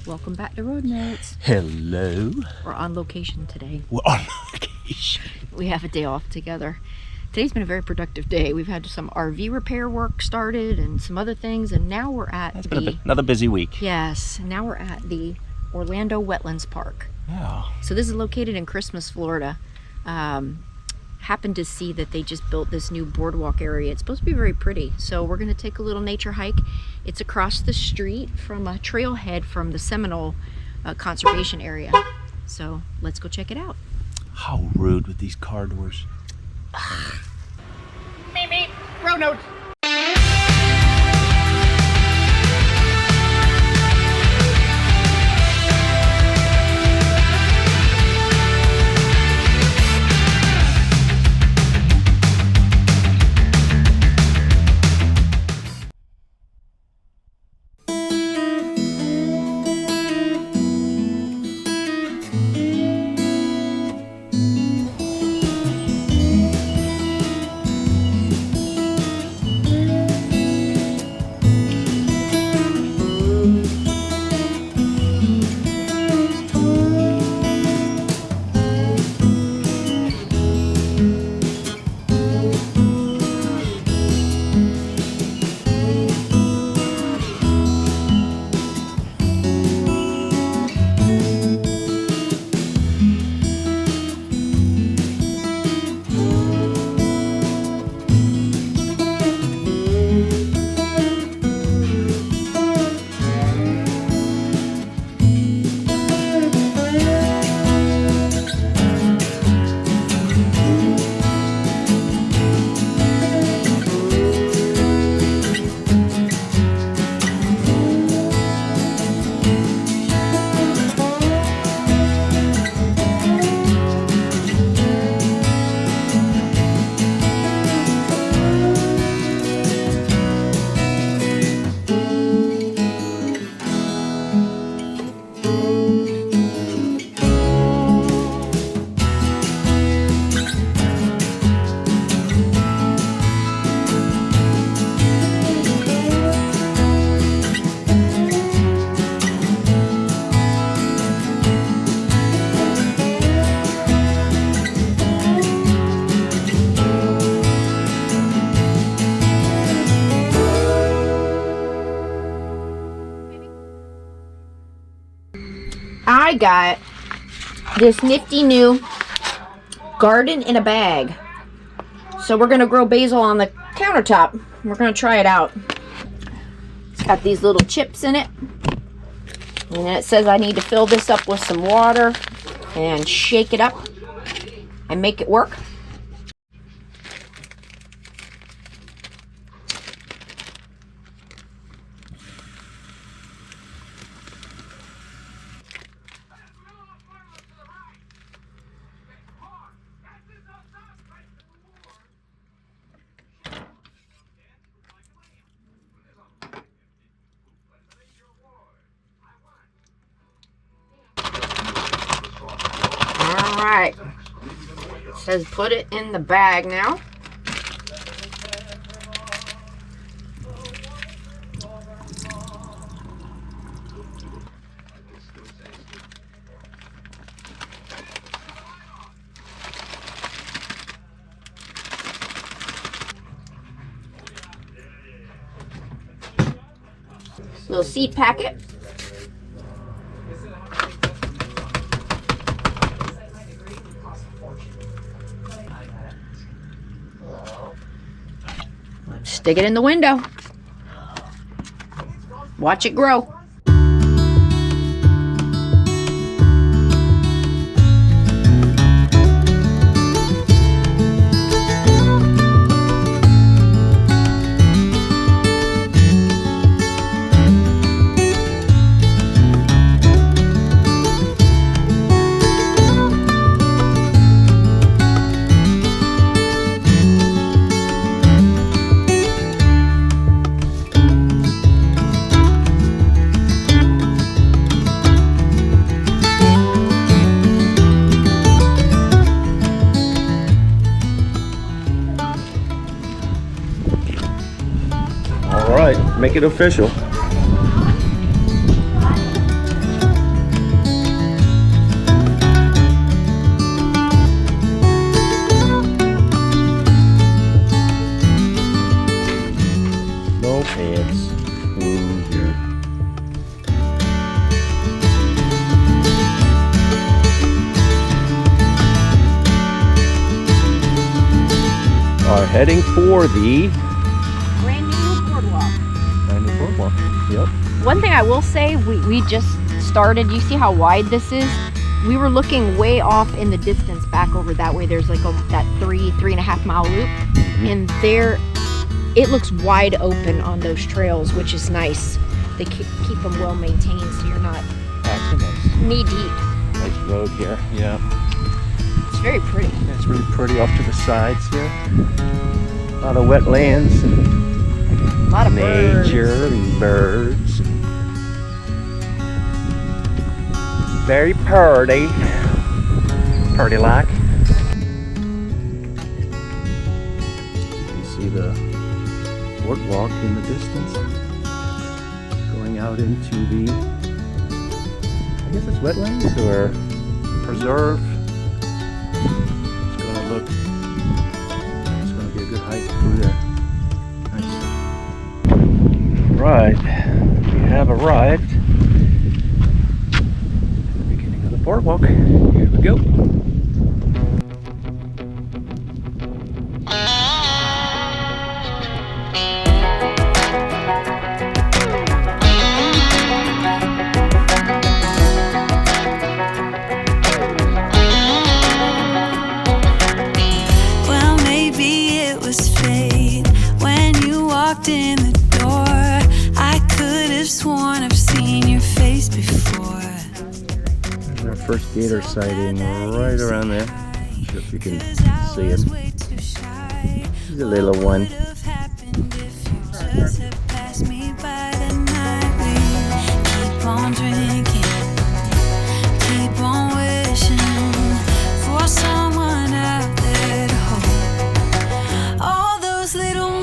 Welcome back to Road Notes. Hello. We're on location today. We're on location. We have a day off together. Today's been a very productive day. We've had some RV repair work started and some other things, and now we're at It's been another busy week. Yes, now we're at the Orlando Wetlands Park. Yeah. So this is located in Christmas, Florida. Happened to see that they just built this new boardwalk area. It's supposed to be very pretty. So we're gonna take a little nature hike. It's across the street from a trailhead from the Seminole Conservation Area. So let's go check it out. How rude with these car doors. Beep, beep. Road Notes. I got this nifty new garden in a bag. So we're gonna grow basil on the countertop. We're gonna try it out. It's got these little chips in it. And then it says I need to fill this up with some water and shake it up and make it work. Alright, it says put it in the bag now. Little seed packet. Stick it in the window. Watch it grow. All right, make it official. heading for the Brand new boardwalk. brand new boardwalk. Yep. One thing I will say, we just started. You see how wide this is? We were looking way off in the distance back over that way. There's like that 3.5 mile loop. And there, it looks wide open on those trails, which is nice. They keep them well maintained so you're not knee deep. Nice road here. Yeah. It's very pretty. Yeah, it's really pretty off to the sides here. A lot of wetlands and A lot of nature and birds. Very pretty. Pretty like. You can see the boardwalk in the distance. Going out into the, I guess it's wetlands or preserve. It's gonna look, it's gonna be a good hike through there. Nice. Right, we have arrived at the beginning of the boardwalk. Here we go. In the door, I could have sworn I've seen your face before. There's our first gator sighting right around there. Not sure if you can see him. He's a little one. Keep on drinking, keep on wishing for someone out there to hold. All those little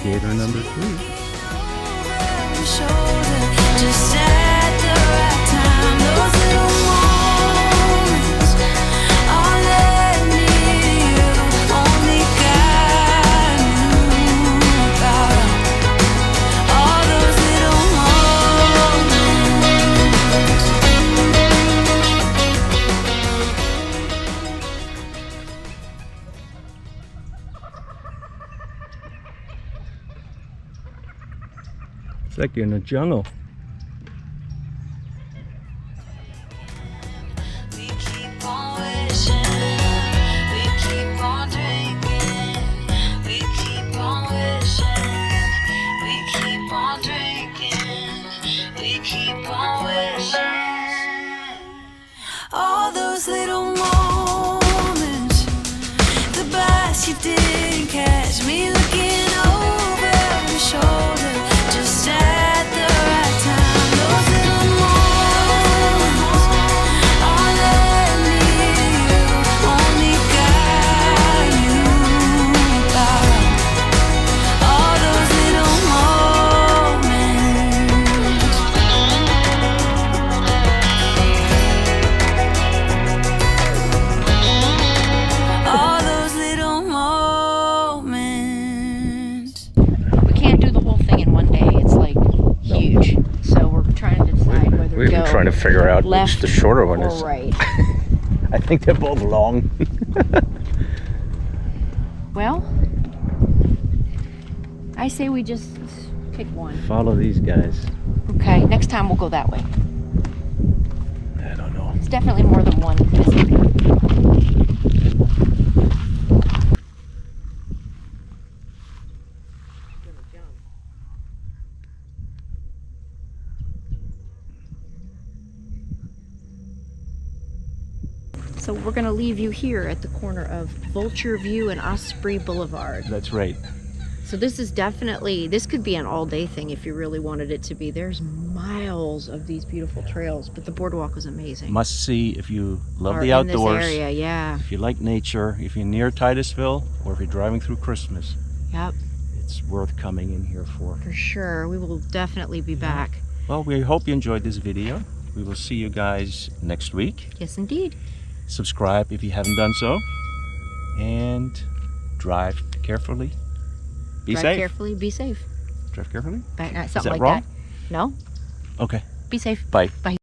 gator number 3. Just at the right time, those little moments all led me to you. Only God knew about all those little It's like you're in the jungle. we keep on wishing, we keep on drinking, we keep on wishing, we keep on drinking, we keep on wishing. All those little moments, the bus you didn't catch me looking over your shoulder, just at the right time. Those little moments all led me to you. Only God knew about all those little moments. All those little moments. We can't do the whole thing in one day. It's like huge. So we're trying to decide whether We've to been go trying to figure out which left the shorter one or is. right. I think they're both long. Well, I say we just pick one. Follow these guys. Okay, next time we'll go that way. I don't know. It's definitely more than one visit. So we're gonna leave you here at the corner of Vulture View and Osprey Boulevard. That's right. So this is definitely, this could be an all-day thing if you really wanted it to be. There's miles of these beautiful trails, but the boardwalk was amazing. Must see if you love Or the in this outdoors, area, yeah. if you like nature, if you're near Titusville, or if you're driving through Christmas. Yep, It's worth coming in here for. for sure. We will definitely be back. Well, we hope you enjoyed this video. We will see you guys next week. Yes, indeed. Subscribe if you haven't done so. And drive carefully. Be Drive safe. carefully, be safe. Drive carefully? Something that like wrong? that. No? Okay. Be safe. Bye. Bye.